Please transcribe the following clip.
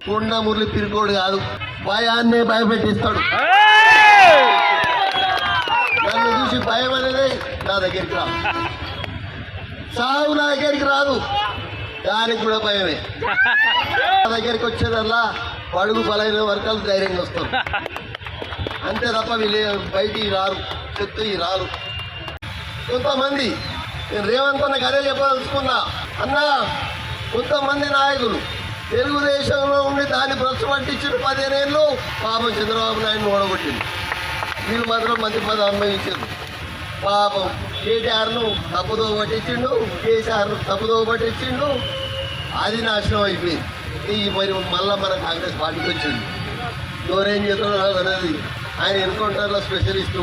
కొండ మురళి పిరికోడు కాదు, భయాన్నే భయపెట్టిస్తాడు. నన్ను చూసి భయం అనేది నా దగ్గరికి రాదు, సాగు నా దగ్గరికి రాదు, దానికి కూడా భయమే. నా దగ్గరికి వచ్చేదల్లా పడుగు బలైన వర్గాలు ధైర్యంగా వస్తారు, అంతే తప్ప వీళ్ళు బయటికి రారు, చెప్తే రారు. కొంతమంది నేను రేవంత్ అన్నకు అదే చెప్పదలుచుకున్నా, అన్నా కొంతమంది నాయకులు తెలుగుదేశంలో ఉండి దాన్ని భ్రష్టు పట్టించిన 15 ఏళ్ళు పాపం చంద్రబాబు నాయుడు ఓడగొట్టింది. వీళ్ళు మాత్రం మంత్రి పదవి అనుభవించారు. పాపం కేటీఆర్ను తప్పుదో పట్టించిండు, కేసీఆర్ను తప్పుదో పట్టించిండు, అది నాశనం అయిపోయింది. ఈ మరి మళ్ళా మన కాంగ్రెస్ పార్టీకి వచ్చింది. ఎవరేం చేస్తున్నారో అనేది ఆయన ఎన్కౌంటర్లో స్పెషలిస్టు